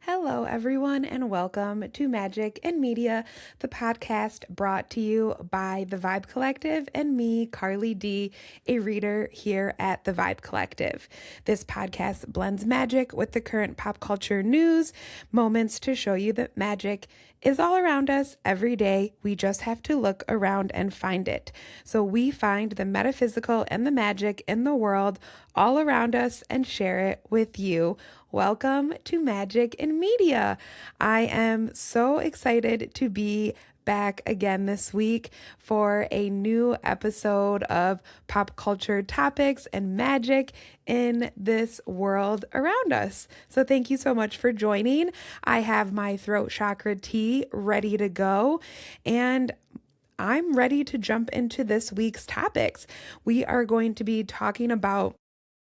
Hello, everyone, and welcome to Magic and Media, the podcast brought to you by the Vibe Collective and me, Carly D., a reader here at the Vibe Collective. This podcast blends magic with the current pop culture news, moments to show you that magic is all around us every day. We just have to look around and find it. So we find the metaphysical and the magic in the world all around us and share it with you. Welcome to Magic and Media. I am so excited to be back again this week for a new episode of pop culture topics and magic in this world around us. So thank you so much for joining. I have my throat chakra tea ready to go, and I'm ready to jump into this week's topics. We are going to be talking about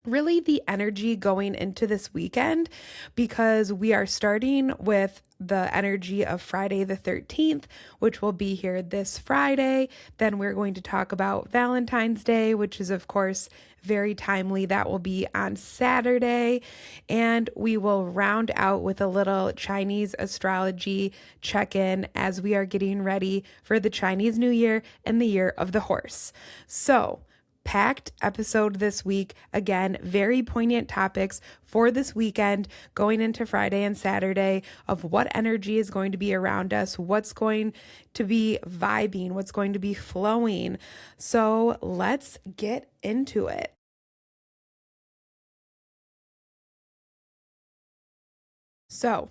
really the energy going into this weekend, because we are starting with the energy of Friday the 13th, which will be here this Friday. Then we're going to talk about Valentine's Day, which is, of course, very timely. That will be on Saturday. And we will round out with a little Chinese astrology check-in as we are getting ready for the Chinese New Year and the Year of the Horse. So, packed episode this week. Again, very poignant topics for this weekend going into Friday and Saturday of what energy is going to be around us, what's going to be vibing, what's going to be flowing. So let's get into it. So,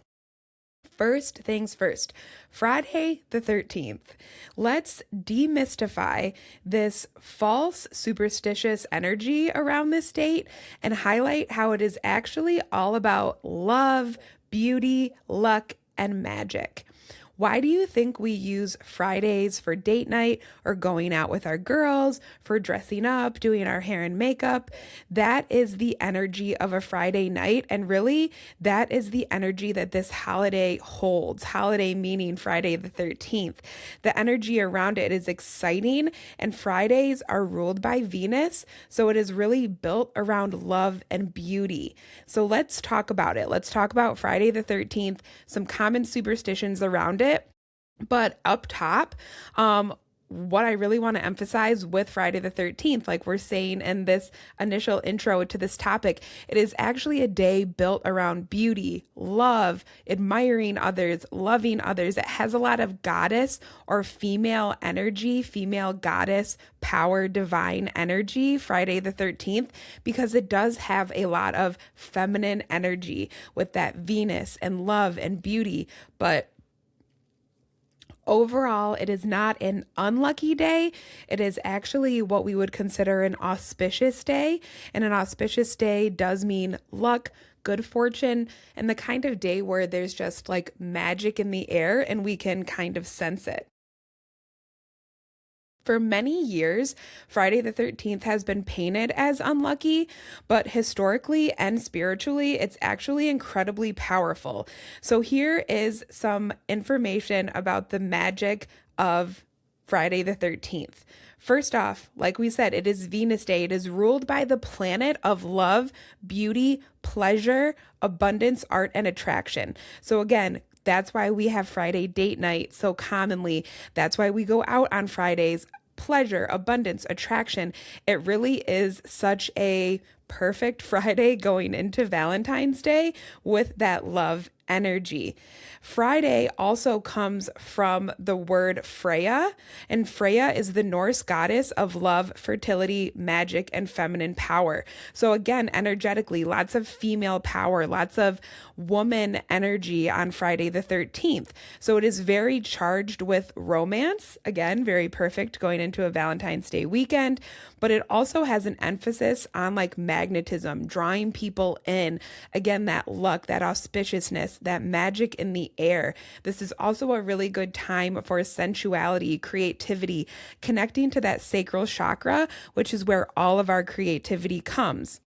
first things first, Friday the 13th. Let's demystify this false superstitious energy around this date and highlight how it is actually all about love, beauty, luck, and magic. Why do you think we use Fridays for date night or going out with our girls, for dressing up, doing our hair and makeup? That is the energy of a Friday night. And really, that is the energy that this holiday holds. Holiday meaning Friday the 13th. The energy around it is exciting, and Fridays are ruled by Venus. So it is really built around love and beauty. So let's talk about it. Let's talk about Friday the 13th, some common superstitions around it. But up top, what I really want to emphasize with Friday the 13th, like we're saying in this initial intro to this topic, it is actually a day built around beauty, love, admiring others, loving others. It has a lot of goddess or female energy, female goddess, power, divine energy, Friday the 13th, because it does have a lot of feminine energy with that Venus and love and beauty. But overall, it is not an unlucky day. It is actually what we would consider an auspicious day. And an auspicious day does mean luck, good fortune, and the kind of day where there's just like magic in the air and we can kind of sense it. For many years, Friday the 13th has been painted as unlucky, but historically and spiritually, it's actually incredibly powerful. So here is some information about the magic of Friday the 13th. First off, like we said, it is Venus Day. It is ruled by the planet of love, beauty, pleasure, abundance, art, and attraction. So again, that's why we have Friday date night so commonly. That's why we go out on Fridays. Pleasure, abundance, attraction. It really is such a perfect Friday going into Valentine's Day with that love energy. Friday also comes from the word Freya, and Freya is the Norse goddess of love, fertility, magic, and feminine power. So again, energetically, lots of female power, lots of woman energy on Friday the 13th. So it is very charged with romance. Again, very perfect going into a Valentine's Day weekend, but it also has an emphasis on like magnetism, drawing people in. Again, that luck, that auspiciousness, that magic in the air. This is also a really good time for sensuality, creativity, connecting to that sacral chakra, which is where all of our creativity comes.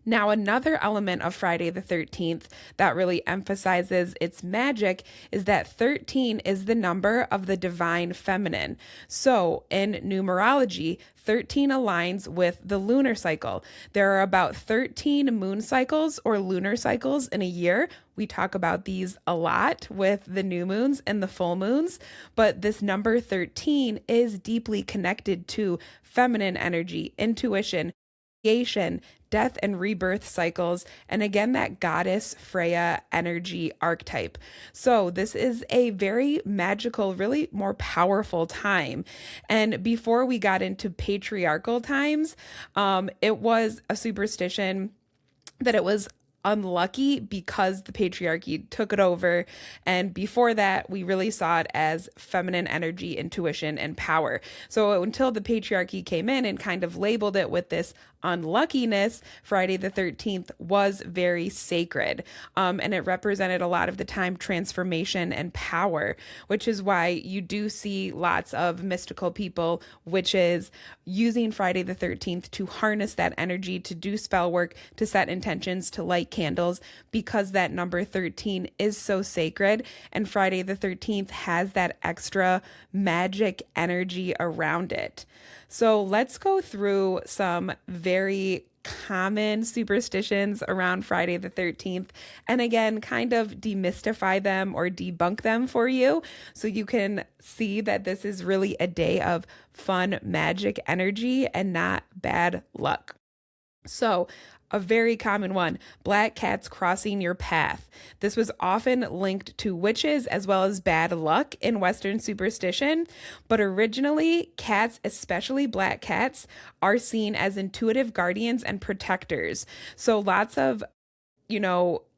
Now, another element of Friday the 13th that really emphasizes its magic is that 13 is the number of the divine feminine. So, in numerology, 13 aligns with the lunar cycle. There are about 13 moon cycles or lunar cycles in a year. We talk about these a lot with the new moons and the full moons, but this number 13 is deeply connected to feminine energy, intuition, creation, death and rebirth cycles, and again, that goddess Freya energy archetype. So, this is a very magical, really more powerful time. And before we got into patriarchal times, it was a superstition that it was unlucky because the patriarchy took it over. And before that, we really saw it as feminine energy, intuition, and power. So until the patriarchy came in and kind of labeled it with this unluckiness, Friday the 13th was very sacred. And it represented a lot of the time transformation and power, which is why you do see lots of mystical people, witches, using Friday the 13th to harness that energy, to do spell work, to set intentions, to light candles, because that number 13 is so sacred. And Friday the 13th has that extra magic energy around it. So let's go through some very common superstitions around Friday the 13th, and again, kind of demystify them or debunk them for you so you can see that this is really a day of fun, magic energy and not bad luck. So, a very common one, black cats crossing your path. This was often linked to witches as well as bad luck in Western superstition, but originally cats, especially black cats, are seen as intuitive guardians and protectors. So lots of,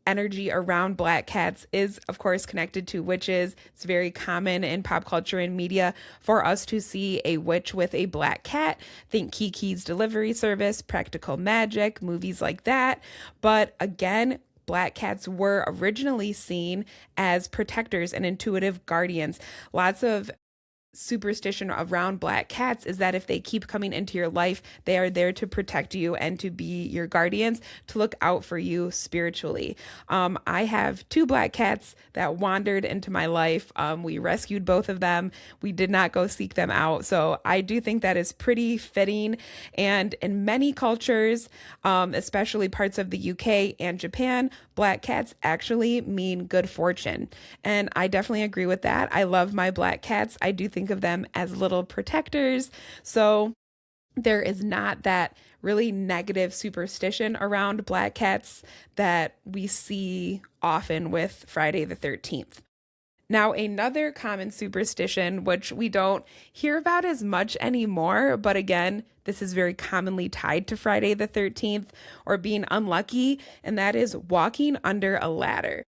energy around black cats is, of course, connected to witches. It's very common in pop culture and media for us to see a witch with a black cat. Think Kiki's Delivery Service, Practical Magic, movies like that. But again, black cats were originally seen as protectors and intuitive guardians. Lots of superstition around black cats is that if they keep coming into your life, they are there to protect you and to be your guardians, to look out for you spiritually. I have two black cats that wandered into my life. We rescued both of them. We did not go seek them out. So I do think that is pretty fitting. And in many cultures, especially parts of the UK and Japan, black cats actually mean good fortune. And I definitely agree with that. I love my black cats. I do think of them as little protectors. So there is not that really negative superstition around black cats that we see often with Friday the 13th. Now, another common superstition, which we don't hear about as much anymore, but again, this is very commonly tied to Friday the 13th or being unlucky, and that is walking under a ladder.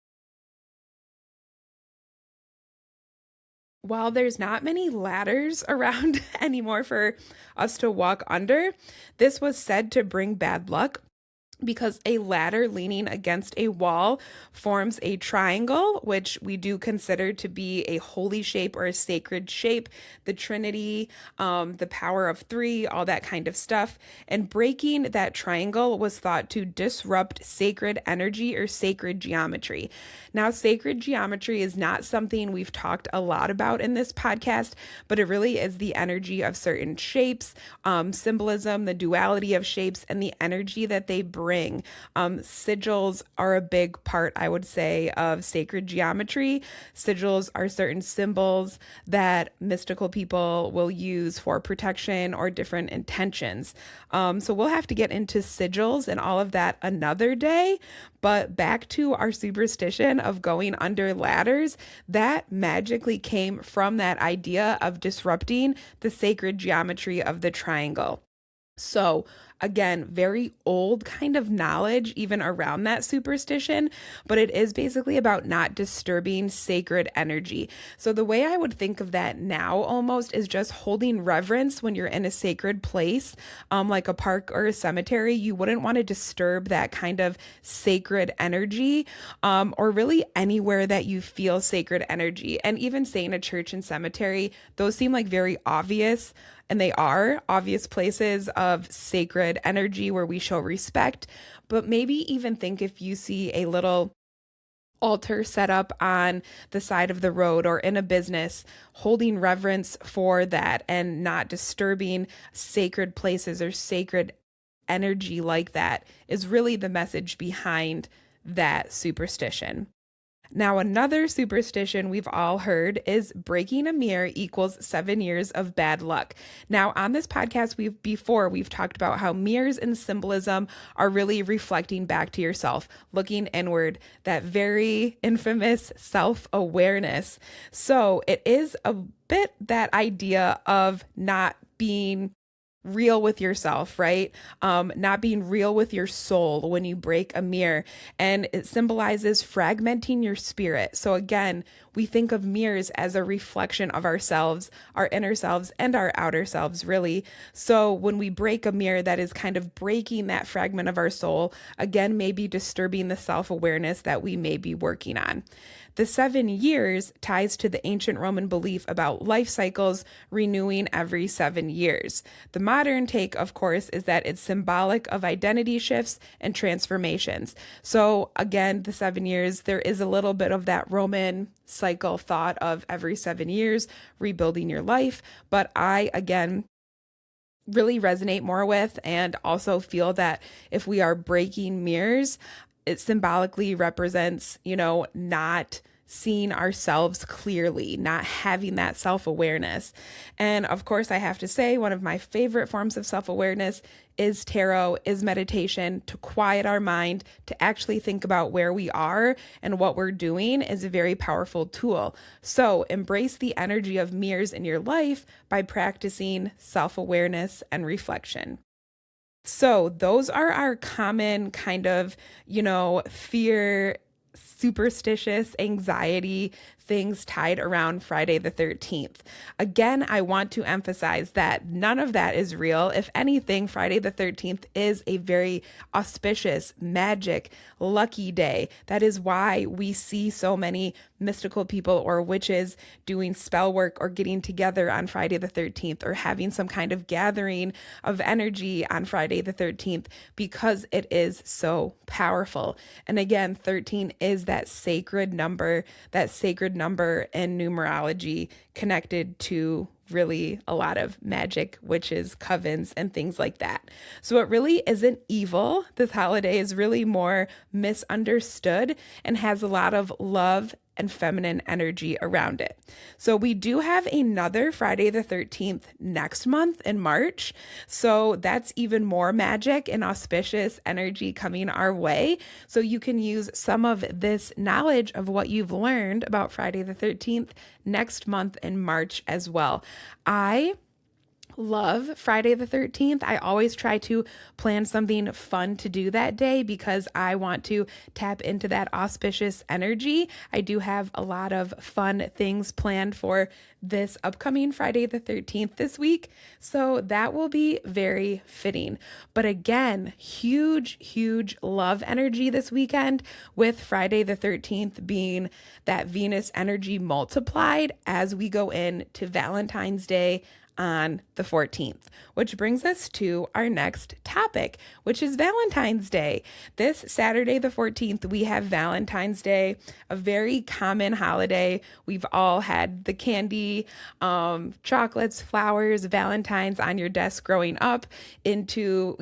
While there's not many ladders around anymore for us to walk under, this was said to bring bad luck because a ladder leaning against a wall forms a triangle, which we do consider to be a holy shape or a sacred shape, the Trinity, the power of three, all that kind of stuff. And breaking that triangle was thought to disrupt sacred energy or sacred geometry. Now, sacred geometry is not something we've talked a lot about in this podcast, but it really is the energy of certain shapes, symbolism, the duality of shapes, and the energy that they bring. Sigils are a big part, I would say, of sacred geometry. Sigils are certain symbols that mystical people will use for protection or different intentions. So we'll have to get into sigils and all of that another day. But back to our superstition of going under ladders, that magically came from that idea of disrupting the sacred geometry of the triangle. So again, very old kind of knowledge even around that superstition, but it is basically about not disturbing sacred energy. So the way I would think of that now almost is just holding reverence when you're in a sacred place, like a park or a cemetery. You wouldn't want to disturb that kind of sacred energy, or really anywhere that you feel sacred energy. And even saying a church and cemetery, those seem like very obvious, and they are obvious places of sacred sacred energy where we show respect. But maybe even think if you see a little altar set up on the side of the road or in a business, holding reverence for that and not disturbing sacred places or sacred energy like that is really the message behind that superstition. Now, another superstition we've all heard is breaking a mirror equals 7 years of bad luck. Now, on this podcast, we've talked about how mirrors and symbolism are really reflecting back to yourself, looking inward, that very infamous self-awareness. So it is a bit that idea of not being real with yourself, right? Not being real with your soul when you break a mirror. And it symbolizes fragmenting your spirit. So again, we think of mirrors as a reflection of ourselves, our inner selves and our outer selves, really. So when we break a mirror, that is kind of breaking that fragment of our soul, again, maybe disturbing the self-awareness that we may be working on. The 7 years ties to the ancient Roman belief about life cycles renewing every 7 years. The modern take, of course, is that it's symbolic of identity shifts and transformations. So again, the 7 years, there is a little bit of that Roman cycle thought of every 7 years rebuilding your life. But I, again, really resonate more with and also feel that if we are breaking mirrors, it symbolically represents, not seeing ourselves clearly, not having that self-awareness. And of course, I have to say, one of my favorite forms of self-awareness is tarot, is meditation, to quiet our mind, to actually think about where we are and what we're doing is a very powerful tool. So embrace the energy of mirrors in your life by practicing self-awareness and reflection. So those are our common kind of, fear, superstitious anxiety things tied around Friday the 13th. Again, I want to emphasize that none of that is real. If anything, Friday the 13th is a very auspicious, magic, lucky day. That is why we see so many mystical people or witches doing spell work or getting together on Friday the 13th or having some kind of gathering of energy on Friday the 13th because it is so powerful. And again, 13 is that sacred number in numerology connected to really a lot of magic, witches, covens, and things like that. So it really isn't evil. This holiday is really more misunderstood and has a lot of love and feminine energy around it. So we do have another Friday the 13th next month in March. So that's even more magic and auspicious energy coming our way. So you can use some of this knowledge of what you've learned about Friday the 13th next month in March as well. I love Friday the 13th. I always try to plan something fun to do that day because I want to tap into that auspicious energy. I do have a lot of fun things planned for this upcoming Friday the 13th this week, so that will be very fitting. But again, huge love energy this weekend with Friday the 13th being that Venus energy multiplied as we go into Valentine's Day on the 14th, which brings us to our next topic, which is Valentine's Day. This Saturday, the 14th, we have Valentine's Day, a very common holiday. We've all had the candy, chocolates, flowers, Valentines on your desk growing up into,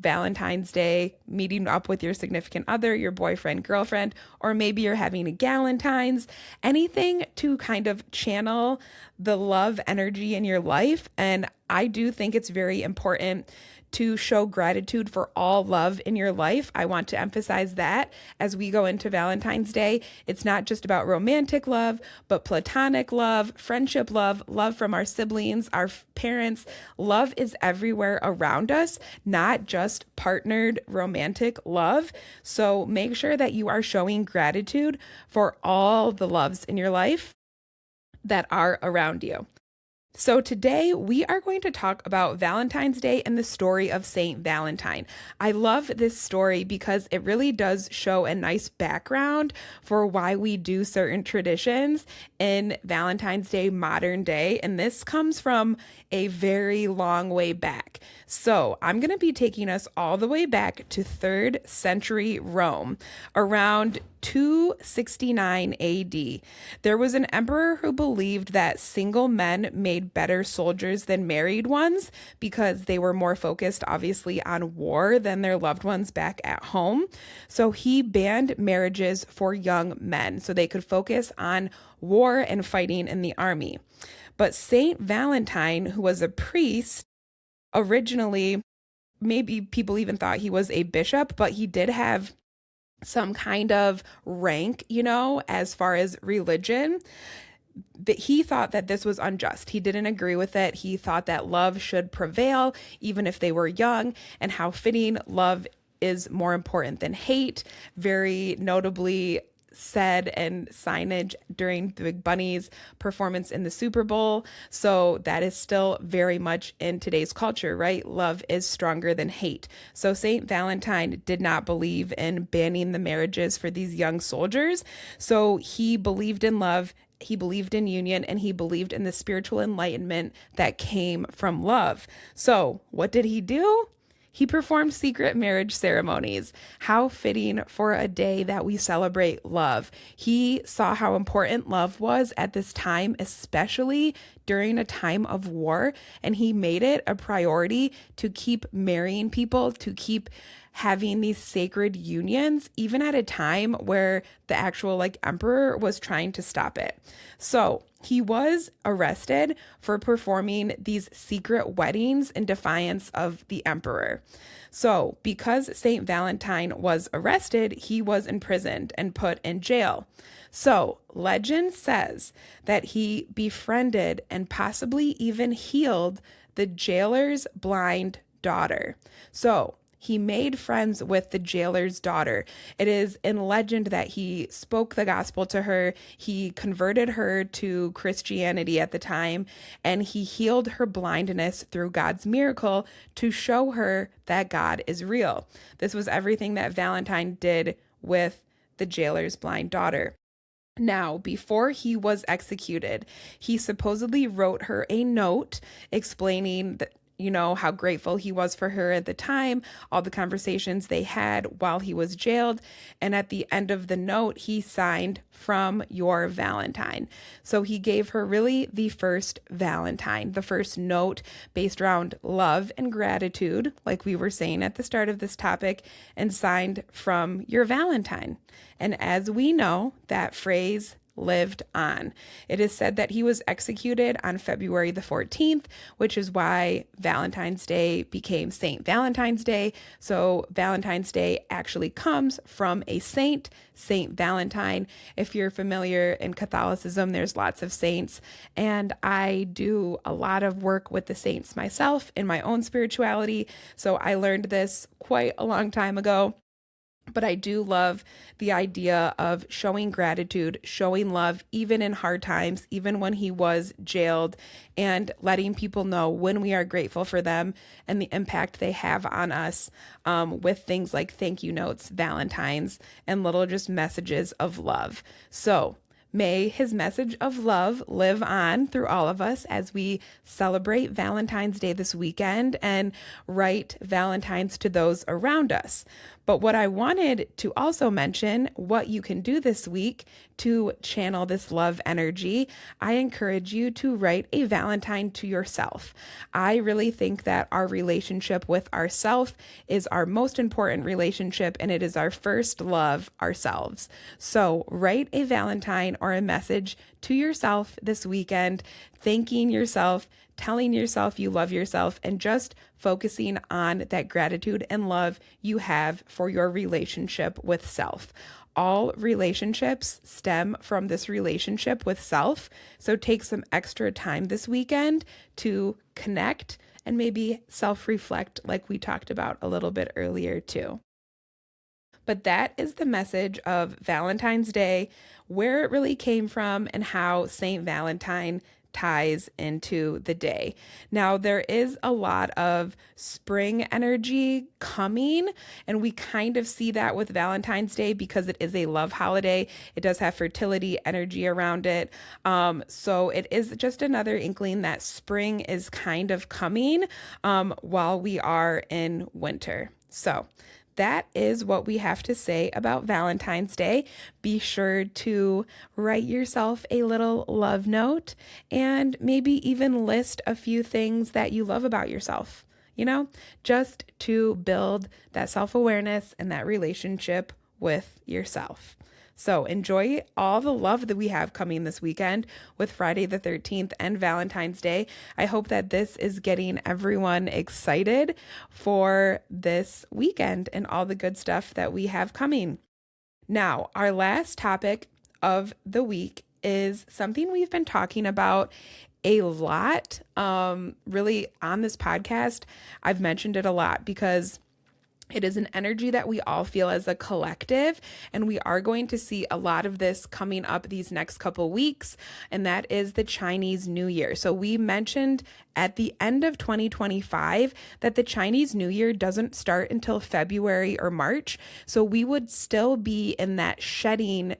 Valentine's Day, meeting up with your significant other, your boyfriend, girlfriend, or maybe you're having a Galentine's, anything to kind of channel the love energy in your life. And I do think it's very important to show gratitude for all love in your life. I want to emphasize that as we go into Valentine's Day. It's not just about romantic love, but platonic love, friendship love, love from our siblings, our parents. Love is everywhere around us, not just partnered romantic love. So make sure that you are showing gratitude for all the loves in your life that are around you. So, today we are going to talk about Valentine's Day and the story of Saint Valentine. I love this story because it really does show a nice background for why we do certain traditions in Valentine's Day modern day. And this comes from a very long way back. So, I'm going to be taking us all the way back to 3rd century Rome, around 269 AD. There was an emperor who believed that single men made better soldiers than married ones because they were more focused, obviously, on war than their loved ones back at home. So he banned marriages for young men so they could focus on war and fighting in the army. But Saint Valentine, who was a priest, originally, maybe people even thought he was a bishop, but he did have some kind of rank, as far as religion. But he thought that this was unjust. He didn't agree with it. He thought that love should prevail, even if they were young, and how fitting love is more important than hate. Very notably said and signage during the Big Bunny's performance in the Super Bowl. So that is still very much in today's culture, right? Love is stronger than hate. So Saint Valentine did not believe in banning the marriages for these young soldiers. So he believed in love, he believed in union, and he believed in the spiritual enlightenment that came from love. So what did he do? He performed secret marriage ceremonies. How fitting for a day that we celebrate love. He saw how important love was at this time, especially during a time of war, and he made it a priority to keep marrying people, to keep having these sacred unions, even at a time where the actual emperor was trying to stop it. So he was arrested for performing these secret weddings in defiance of the emperor. So because Saint Valentine was arrested, he was imprisoned and put in jail. So legend says that he befriended and possibly even healed the jailer's blind daughter. So he made friends with the jailer's daughter. It is in legend that he spoke the gospel to her, he converted her to Christianity at the time, and he healed her blindness through God's miracle to show her that God is real. This was everything that Valentine did with the jailer's blind daughter. Now, before he was executed, he supposedly wrote her a note explaining that how grateful he was for her at the time, all the conversations they had while he was jailed. And at the end of the note, he signed, "From your Valentine." So he gave her really the first Valentine, the first note based around love and gratitude, like we were saying at the start of this topic, and signed, "From your Valentine." And as we know, that phrase lived on. It is said that he was executed on February the 14th, which is why Valentine's Day became Saint Valentine's Day. So Valentine's Day actually comes from a saint, Saint Valentine. If you're familiar in Catholicism, there's lots of saints, and I do a lot of work with the saints myself in my own spirituality. So I learned this quite a long time ago. But I do love the idea of showing gratitude, showing love, even in hard times, even when he was jailed, and letting people know when we are grateful for them and the impact they have on us, with things like thank you notes, Valentines, and little just messages of love. So may his message of love live on through all of us as we celebrate Valentine's Day this weekend and write Valentines to those around us. But what I wanted to also mention, what you can do this week to channel this love energy, I encourage you to write a Valentine to yourself. I really think that our relationship with ourself is our most important relationship, and it is our first love, ourselves. So write a Valentine or a message to yourself this weekend, thanking yourself, telling yourself you love yourself, and just focusing on that gratitude and love you have for your relationship with self. All relationships stem from this relationship with self. So take some extra time this weekend to connect and maybe self-reflect, like we talked about a little bit earlier too. But that is the message of Valentine's Day, where it really came from, and how Saint Valentine ties into the day. Now, there is a lot of spring energy coming, and we kind of see that with Valentine's Day because it is a love holiday. It does have fertility energy around it. So it is just another inkling that spring is kind of coming while we are in winter. So that is what we have to say about Valentine's Day. Be sure to write yourself a little love note and maybe even list a few things that you love about yourself, just to build that self-awareness and that relationship with yourself. So enjoy all the love that we have coming this weekend with Friday the 13th and Valentine's Day. I hope that this is getting everyone excited for this weekend and all the good stuff that we have coming. Now, our last topic of the week is something we've been talking about a lot, really on this podcast. I've mentioned it a lot because it is an energy that we all feel as a collective, and we are going to see a lot of this coming up these next couple weeks, and that is the Chinese New Year. So we mentioned at the end of 2025 that the Chinese New Year doesn't start until February or March, so we would still be in that shedding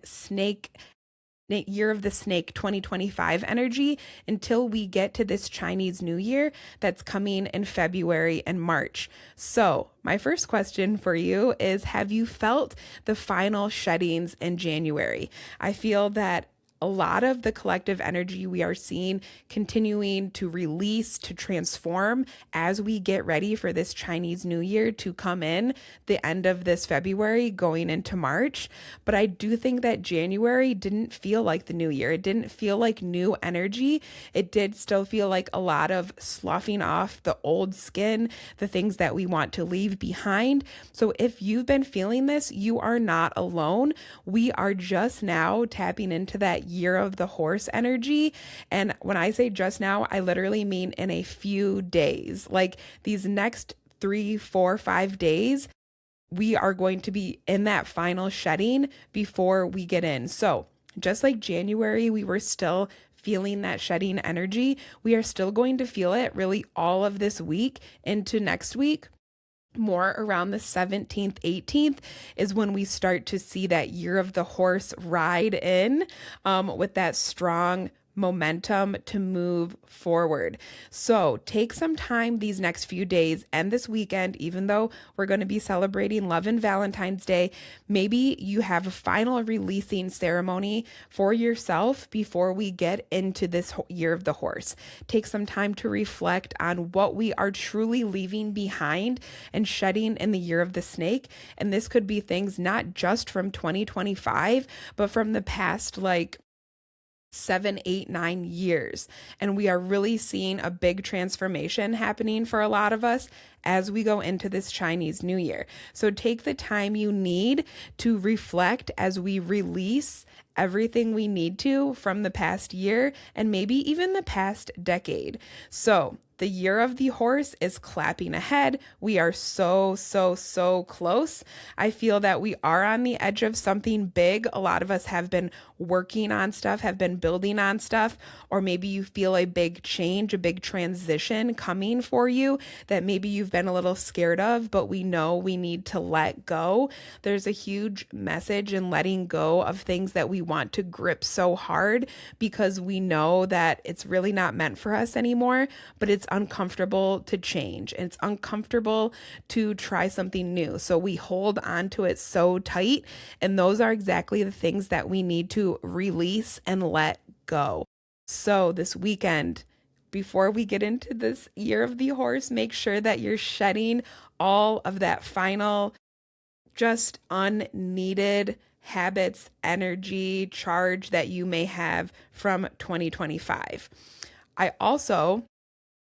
year of the snake 2025 energy until we get to this Chinese New Year that's coming in February and March. So my first question for you is, have you felt the final sheddings in January? I feel that a lot of the collective energy we are seeing continuing to release, to transform as we get ready for this Chinese New Year to come in the end of this February going into March. But I do think that January didn't feel like the new year. It didn't feel like new energy. It did still feel like a lot of sloughing off the old skin, the things that we want to leave behind. So if you've been feeling this, you are not alone. We are just now tapping into that year of the horse energy. And when I say just now, I literally mean in a few days, like these next 3, 4, 5 days, we are going to be in that final shedding before we get in. So just like January, we were still feeling that shedding energy. We are still going to feel it really all of this week into next week. More around the 17th, 18th is when we start to see that year of the horse ride in with that strong momentum to move forward. So take some time these next few days and this weekend, even though we're going to be celebrating Love and Valentine's Day, maybe you have a final releasing ceremony for yourself before we get into this year of the horse. Take some time to reflect on what we are truly leaving behind and shedding in the year of the snake. And this could be things not just from 2025, but from the past, 7, 8, 9 years. And we are really seeing a big transformation happening for a lot of us as we go into this Chinese New Year. So take the time you need to reflect as we release everything we need to from the past year and maybe even the past decade. So the year of the horse is clapping ahead. We are so close. I feel that we are on the edge of something big. A lot of us have been working on stuff, have been building on stuff, or maybe you feel a big change, a big transition coming for you that maybe you've been a little scared of, but we know we need to let go. There's a huge message in letting go of things that we want to grip so hard because we know that it's really not meant for us anymore, but it's uncomfortable to change. And it's uncomfortable to try something new. So we hold on to it so tight. And those are exactly the things that we need to release and let go. So this weekend, before we get into this year of the horse, make sure that you're shedding all of that final, just unneeded habits, energy, charge that you may have from 2025. I also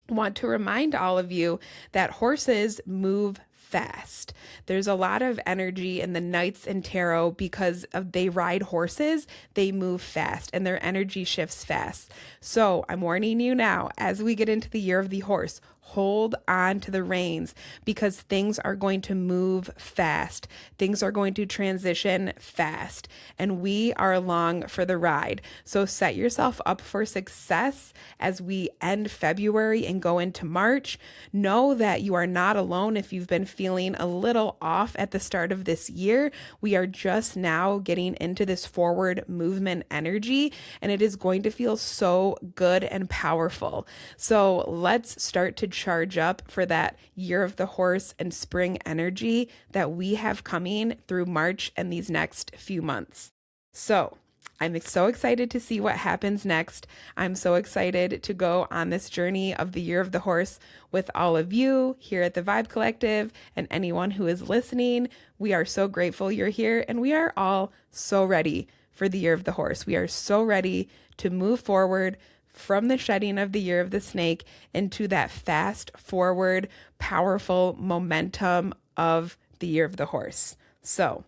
want to remind all of you that horses move fast. There's a lot of energy in the Knights in Tarot because they ride horses, they move fast and their energy shifts fast. So I'm warning you now, as we get into the year of the horse, hold on to the reins because things are going to move fast. Things are going to transition fast, and we are along for the ride. So set yourself up for success as we end February and go into March. Know that you are not alone if you've been feeling a little off at the start of this year. We are just now getting into this forward movement energy, and it is going to feel so good and powerful. So let's start to charge up for that year of the horse and spring energy that we have coming through March and these next few months. So I'm so excited to see what happens next. I'm so excited to go on this journey of the year of the horse with all of you here at the Vibe Collective and anyone who is listening. We are so grateful you're here, and we are all so ready for the year of the horse. We are so ready to move forward from the shedding of the year of the snake into that fast forward, powerful momentum of the year of the horse. So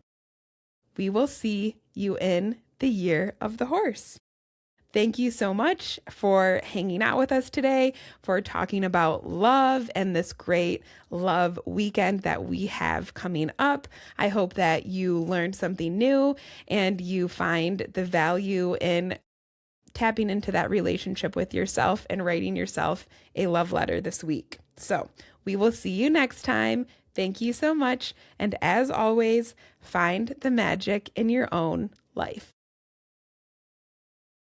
we will see you in the year of the horse. Thank you so much for hanging out with us today, for talking about love and this great love weekend that we have coming up. I hope that you learned something new and you find the value in tapping into that relationship with yourself and writing yourself a love letter this week. So we will see you next time. Thank you so much. And as always, find the magic in your own life.